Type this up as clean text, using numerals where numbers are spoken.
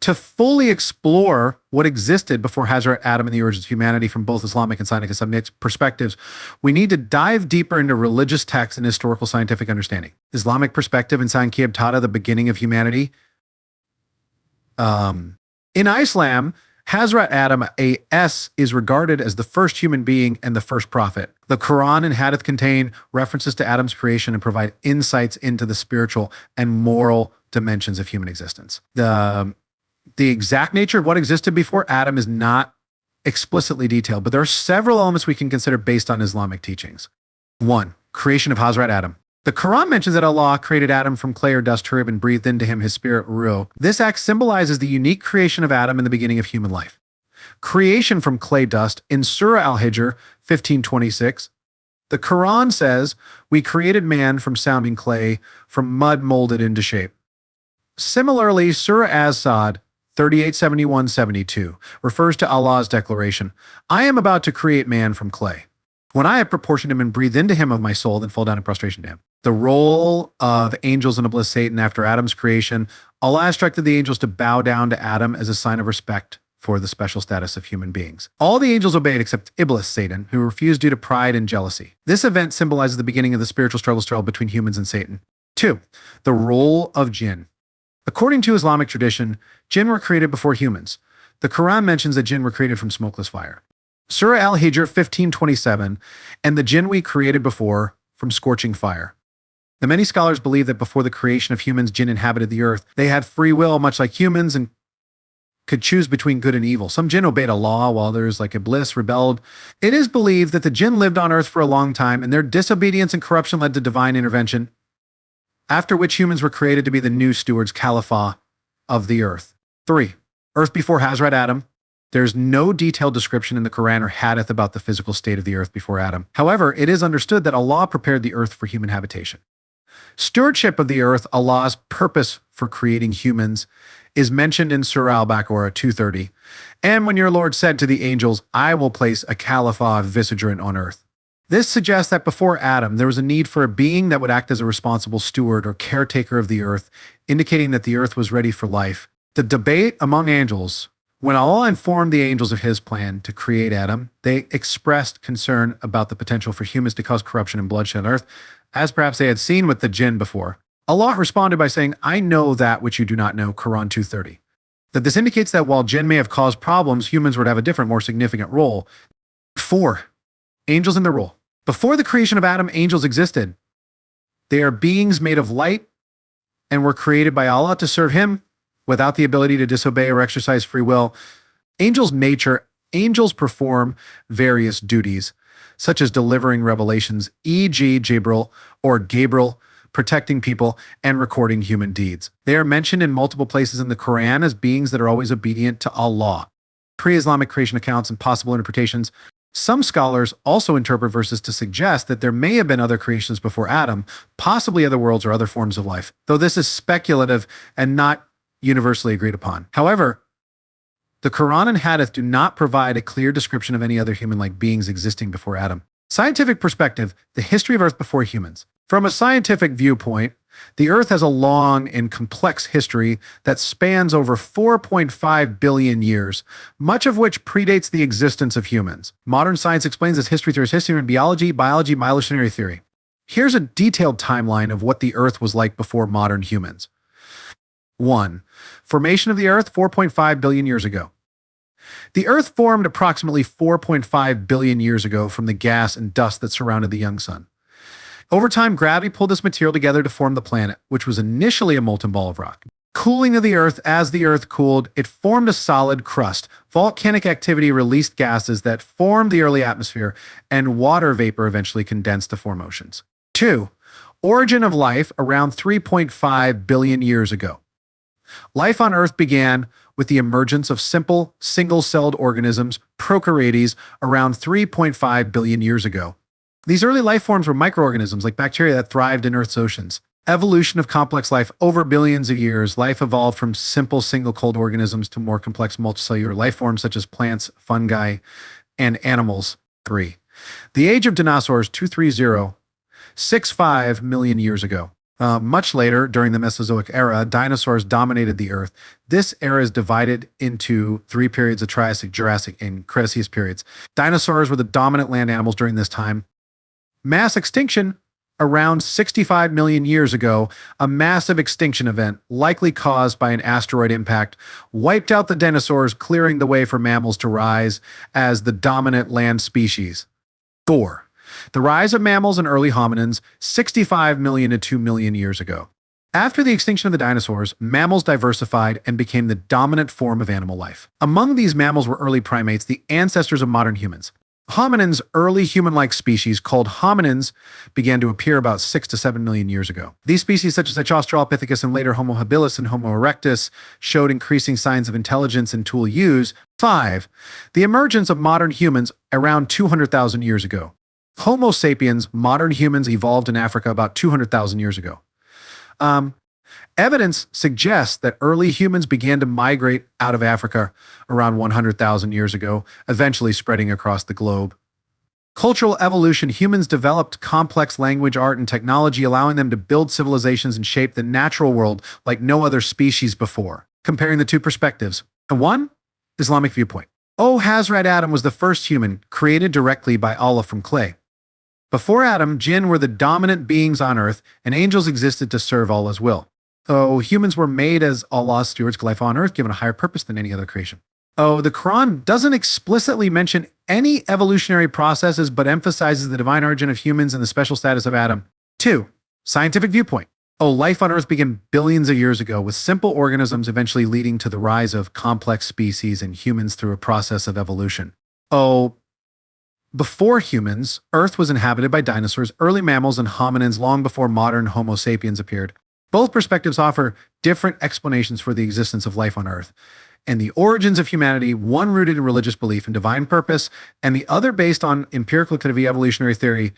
To fully explore what existed before Hazrat Adam and the origins of humanity from both Islamic and scientific perspectives, we need to dive deeper into religious texts and historical scientific understanding. Islamic perspective, Insan ki Ibtada, the beginning of humanity. In Islam, Hazrat Adam, A.S., is regarded as the first human being and the first prophet. The Quran and Hadith contain references to Adam's creation and provide insights into the spiritual and moral dimensions of human existence. The exact nature of what existed before Adam is not explicitly detailed, but there are several elements we can consider based on Islamic teachings. 1. Creation of Hazrat Adam. The Quran mentions that Allah created Adam from clay or dust, Turab, and breathed into him his spirit, Ruh. This act symbolizes the unique creation of Adam in the beginning of human life. Creation from clay dust. In Surah Al-Hijr 15:26, the Quran says, "We created man from sounding clay, from mud molded into shape." Similarly, Surah Az-Sad 38:71-72 refers to Allah's declaration, "I am about to create man from clay. When I have proportioned him and breathed into him of my soul, then fall down in prostration to him." The role of angels and Iblis, Satan, after Adam's creation, Allah instructed the angels to bow down to Adam as a sign of respect for the special status of human beings. All the angels obeyed except Iblis, Satan, who refused due to pride and jealousy. This event symbolizes the beginning of the spiritual struggle between humans and Satan. 2. The role of jinn. According to Islamic tradition, jinn were created before humans. The Quran mentions that jinn were created from smokeless fire. Surah Al-Hijr 15:27, "And the jinn we created before from scorching fire." The many scholars believe that before the creation of humans, jinn inhabited the earth. They had free will, much like humans, and could choose between good and evil. Some jinn obeyed Allah, while others, like Iblis, rebelled. It is believed that the jinn lived on earth for a long time, and their disobedience and corruption led to divine intervention, after which humans were created to be the new stewards, Khalifa, of the earth. 3. Earth before Hazrat Adam. There's no detailed description in the Quran or Hadith about the physical state of the earth before Adam. However, it is understood that Allah prepared the earth for human habitation. Stewardship of the earth, Allah's purpose for creating humans, is mentioned in Surah Al-Baqarah 2:30. "And when your Lord said to the angels, I will place a Khalifa vicegerent on earth." This suggests that before Adam, there was a need for a being that would act as a responsible steward or caretaker of the earth, indicating that the earth was ready for life. The debate among angels. When Allah informed the angels of his plan to create Adam, they expressed concern about the potential for humans to cause corruption and bloodshed on earth, as perhaps they had seen with the jinn before. Allah responded by saying, "I know that which you do not know," Quran 2:30. That this indicates that while jinn may have caused problems, humans would have a different, more significant role. 4. Angels and their role. Before the creation of Adam, angels existed. They are beings made of light and were created by Allah to serve him without the ability to disobey or exercise free will. Angels' nature. Angels perform various duties, such as delivering revelations, e.g. Gabriel, protecting people, and recording human deeds. They are mentioned in multiple places in the Quran as beings that are always obedient to Allah. Pre-Islamic creation accounts and possible interpretations. Some scholars also interpret verses to suggest that there may have been other creations before Adam, possibly other worlds or other forms of life, though this is speculative and not universally agreed upon. However, the Quran and Hadith do not provide a clear description of any other human-like beings existing before Adam. Scientific perspective, the history of Earth before humans. From a scientific viewpoint, the Earth has a long and complex history that spans over 4.5 billion years, much of which predates the existence of humans. Modern science explains this history through history in biology, evolutionary theory. Here's a detailed timeline of what the Earth was like before modern humans. 1. Formation of the Earth 4.5 billion years ago. The Earth formed approximately 4.5 billion years ago from the gas and dust that surrounded the young sun. Over time, gravity pulled this material together to form the planet, which was initially a molten ball of rock. Cooling of the Earth. As the Earth cooled, it formed a solid crust. Volcanic activity released gases that formed the early atmosphere, and water vapor eventually condensed to form oceans. 2. Origin of life around 3.5 billion years ago. Life on Earth began with the emergence of simple, single-celled organisms, prokaryotes, around 3.5 billion years ago. These early life forms were microorganisms like bacteria that thrived in Earth's oceans. Evolution of complex life. Over billions of years, life evolved from simple single-celled organisms to more complex multicellular life forms such as plants, fungi, and animals. 3. The age of dinosaurs 230.65 million years ago. Much later, during the Mesozoic era, dinosaurs dominated the Earth. This era is divided into three periods of Triassic, Jurassic, and Cretaceous periods. Dinosaurs were the dominant land animals during this time. Mass extinction around 65 million years ago, a massive extinction event, likely caused by an asteroid impact, wiped out the dinosaurs, clearing the way for mammals to rise as the dominant land species. 4. The rise of mammals and early hominins 65 million to 2 million years ago. After the extinction of the dinosaurs, mammals diversified and became the dominant form of animal life. Among these mammals were early primates, the ancestors of modern humans. Hominins, early human-like species called hominins, began to appear about 6 to 7 million years ago. These species, such as Australopithecus and later Homo habilis and Homo erectus, showed increasing signs of intelligence and tool use. 5. The emergence of modern humans around 200,000 years ago. Homo sapiens, modern humans, evolved in Africa about 200,000 years ago. Evidence suggests that early humans began to migrate out of Africa around 100,000 years ago, eventually spreading across the globe. Cultural evolution. Humans developed complex language, art, and technology, allowing them to build civilizations and shape the natural world like no other species before. Comparing the two perspectives. 1. Islamic viewpoint. Hazrat Adam was the first human created directly by Allah from clay. Before Adam, jinn were the dominant beings on earth, and angels existed to serve Allah's will. Humans were made as Allah's stewards, life on earth, given a higher purpose than any other creation. The Quran doesn't explicitly mention any evolutionary processes, but emphasizes the divine origin of humans and the special status of Adam. 2. Scientific viewpoint. Life on earth began billions of years ago, with simple organisms eventually leading to the rise of complex species and humans through a process of evolution. Before humans, Earth was inhabited by dinosaurs, early mammals, and hominins long before modern Homo sapiens appeared. Both perspectives offer different explanations for the existence of life on Earth and the origins of humanity, one rooted in religious belief and divine purpose, and the other based on empirical activity evolutionary theory.